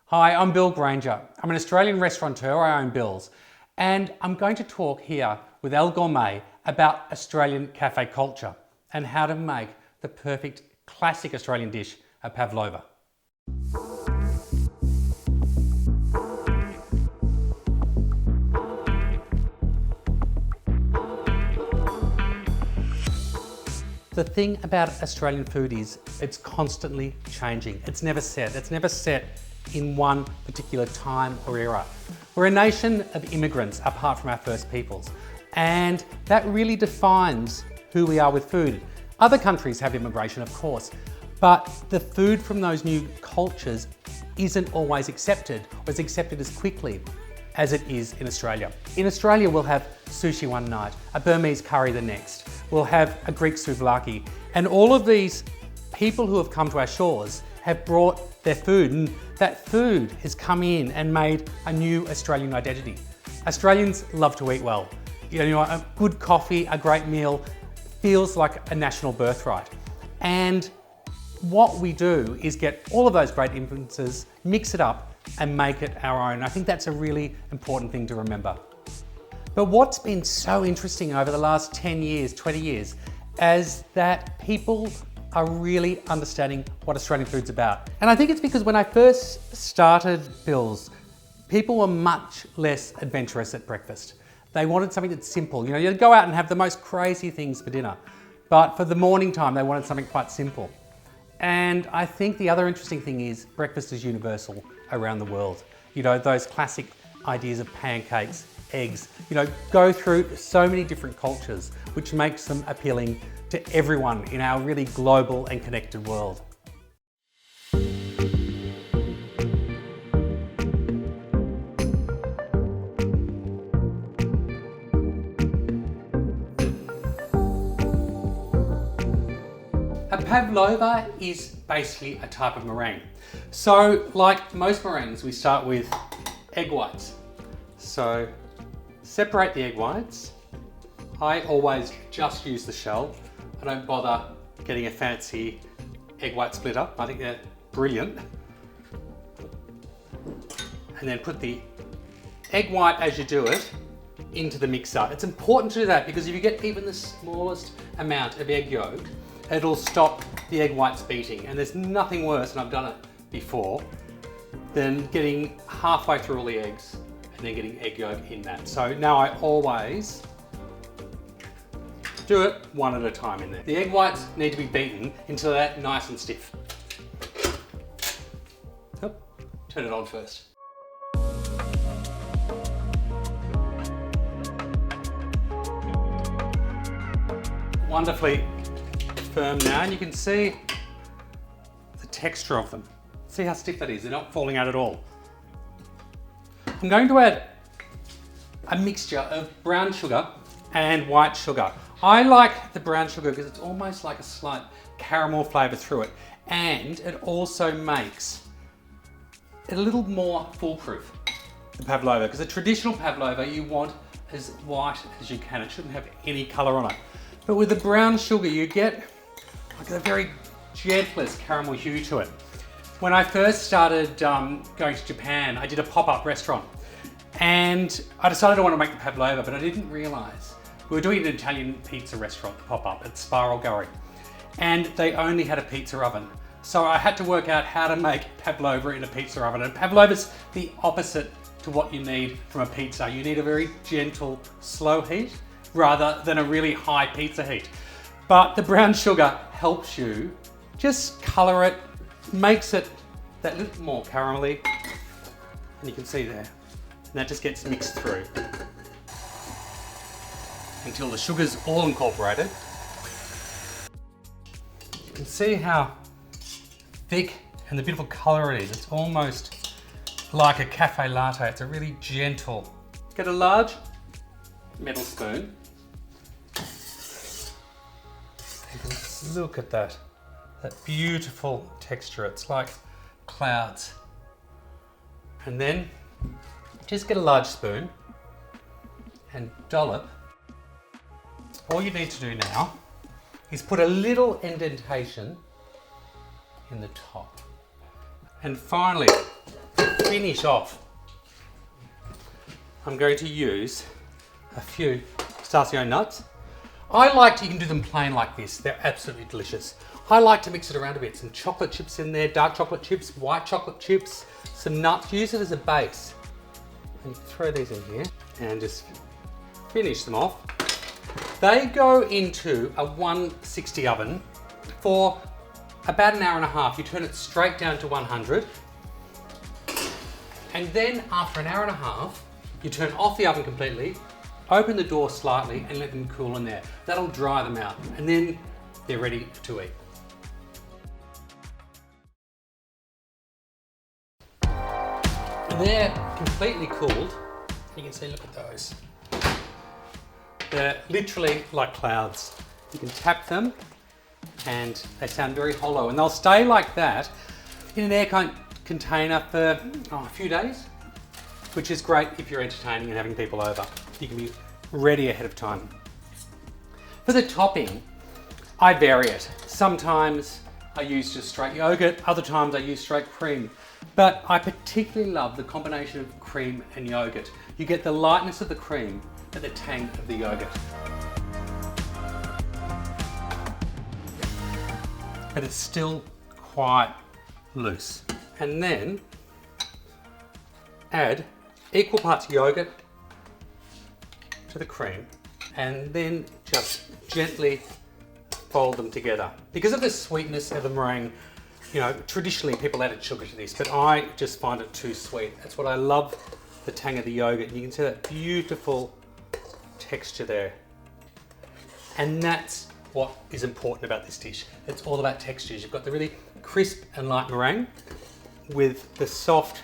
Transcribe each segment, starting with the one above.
Hi, I'm Bill Granger. I'm an Australian restaurateur, I own Bill's, and I'm going to talk here with ellegourmet about Australian cafe culture and how to make the perfect classic Australian dish, a Pavlova. The thing about Australian food is it's constantly changing. It's never set. It's never set in one particular time or era. We're a nation of immigrants apart from our First Peoples, and that really defines who we are with food. Other countries have immigration, of course, but the food from those new cultures isn't always accepted or is accepted as quickly as it is in Australia. In Australia, we'll have sushi one night, a Burmese curry the next, we'll have a Greek souvlaki, and all of these people who have come to our shores have brought their food, and that food has come in and made a new Australian identity. Australians love to eat well. You know, a good coffee, a great meal feels like a national birthright. And what we do is get all of those great influences, mix it up and make it our own. I think that's a really important thing to remember. But what's been so interesting over the last 10 years, 20 years, is that people are really understanding what Australian food's about. And I think it's because when I first started Bill's, people were much less adventurous at breakfast. They wanted something that's simple. You know, you'd go out and have the most crazy things for dinner, but for the morning time, they wanted something quite simple. And I think the other interesting thing is breakfast is universal around the world. You know, those classic ideas of pancakes, eggs, you know, go through so many different cultures, which makes them appealing to everyone in our really global and connected world. A pavlova is basically a type of meringue. So, like most meringues, we start with egg whites. So, separate the egg whites. I always just use the shell. I don't bother getting a fancy egg white splitter. I think they're brilliant. And then put the egg white as you do it into the mixer. It's important to do that because if you get even the smallest amount of egg yolk, it'll stop the egg whites beating. And there's nothing worse, and I've done it before, than getting halfway through all the eggs and then getting egg yolk in that. So now I always do it one at a time in there. The egg whites need to be beaten until they're nice and stiff. Oh, turn it on first. Wonderfully firm now, and you can see the texture of them. See how stiff that is, they're not falling out at all. I'm going to add a mixture of brown sugar and white sugar. I like the brown sugar because it's almost like a slight caramel flavour through it, and it also makes it a little more foolproof, the pavlova, because a traditional pavlova you want as white as you can. It shouldn't have any colour on it. But with the brown sugar you get like a very gentlest caramel hue to it. When I first started going to Japan, I did a pop-up restaurant, and I decided I wanted to make the pavlova, but I didn't realise we were doing an Italian pizza restaurant pop-up at Spiral Gallery, and they only had a pizza oven. So I had to work out how to make pavlova in a pizza oven, and pavlova's the opposite to what you need from a pizza. You need a very gentle, slow heat rather than a really high pizza heat. But the brown sugar helps you just colour it, makes it that little more caramelly, and you can see there, and that just gets mixed through until the sugar's all incorporated. You can see how thick and the beautiful colour it is. It's almost like a cafe latte. It's a really gentle. Get a large metal spoon. Look at that beautiful texture. It's like clouds. And then just get a large spoon and dollop. All you need to do now is put a little indentation in the top. And finally, finish off, I'm going to use a few pistachio nuts. You can do them plain like this. They're absolutely delicious. I like to mix it around a bit. Some chocolate chips in there, dark chocolate chips, white chocolate chips, some nuts. Use it as a base. And you throw these in here and just finish them off. They go into a 160 oven for about an hour and a half. You turn it straight down to 100. And then after an hour and a half, you turn off the oven completely, open the door slightly and let them cool in there. That'll dry them out and then they're ready to eat. They're completely cooled. You can see, look at those. They're literally like clouds. You can tap them and they sound very hollow and they'll stay like that in an airtight container for a few days, which is great if you're entertaining and having people over. You can be ready ahead of time. For the topping, I vary it. Sometimes I use just straight yogurt, other times I use straight cream. But I particularly love the combination of cream and yogurt. You get the lightness of the cream but the tang of the yogurt. But it's still quite loose. And then add equal parts yogurt to the cream and then just gently fold them together. Because of the sweetness of the meringue, you know, traditionally people added sugar to this, but I just find it too sweet. That's what I love, the tang of the yogurt. You can see that beautiful texture there. And that's what is important about this dish. It's all about textures. You've got the really crisp and light meringue with the soft,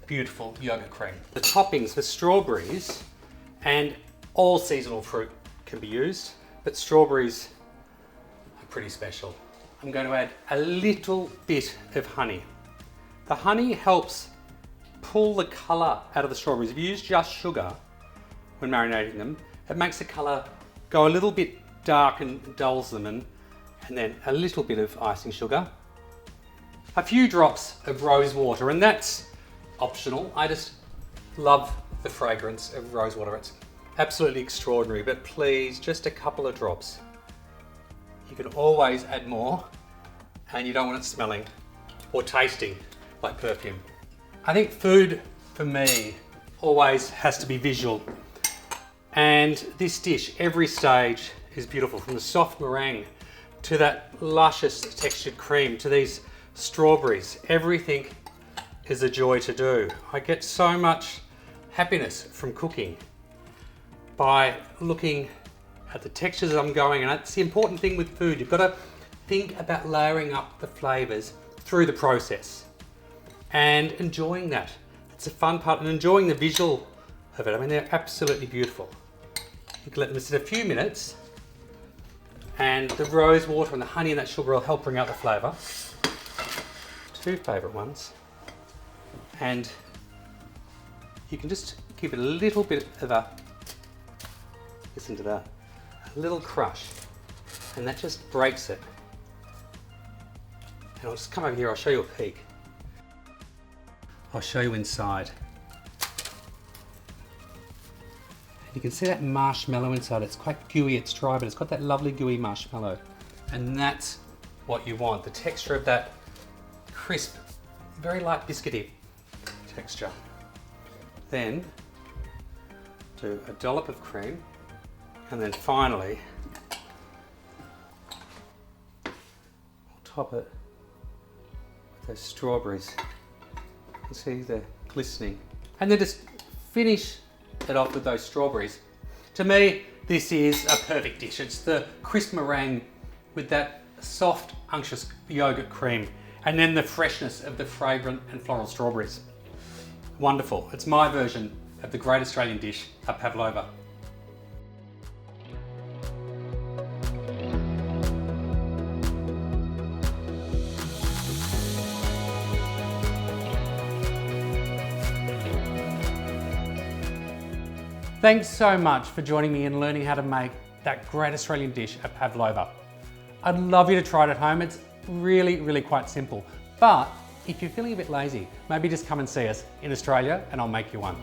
beautiful yogurt cream. The toppings for strawberries and all seasonal fruit can be used, but strawberries are pretty special. I'm going to add a little bit of honey. The honey helps pull the colour out of the strawberries. If you use just sugar when marinating them, it makes the colour go a little bit dark and dulls them, and then a little bit of icing sugar. A few drops of rose water, and that's optional. I just love the fragrance of rose water. It's absolutely extraordinary, but please, just a couple of drops. You can always add more, and you don't want it smelling or tasting like perfume. I think food for me always has to be visual. And this dish, every stage is beautiful, from the soft meringue to that luscious textured cream to these strawberries. Everything is a joy to do. I get so much happiness from cooking by looking at the textures as I'm going, and that's the important thing with food. You've got to think about layering up the flavours through the process and enjoying that. It's a fun part, and enjoying the visual of it. I mean, they're absolutely beautiful. You can let them sit a few minutes, and the rose water and the honey and that sugar will help bring out the flavour. Two favourite ones. And you can just give it a little bit of a, listen to that, a little crush, and that just breaks it. And I'll just come over here, I'll show you a peek. I'll show you inside. You can see that marshmallow inside. It's quite gooey, it's dry, but it's got that lovely gooey marshmallow. And that's what you want, the texture of that crisp, very light biscuity texture. Then do a dollop of cream, and then finally I'll top it with those strawberries. You can see they're glistening. And then just finish it off with those strawberries. To me, this is a perfect dish. It's the crisp meringue with that soft, unctuous yogurt cream, and then the freshness of the fragrant and floral strawberries. Wonderful. It's my version of the great Australian dish, a Pavlova. Thanks so much for joining me in learning how to make that great Australian dish, a Pavlova. I'd love you to try it at home. It's really, really quite simple, but if you're feeling a bit lazy, maybe just come and see us in Australia and I'll make you one.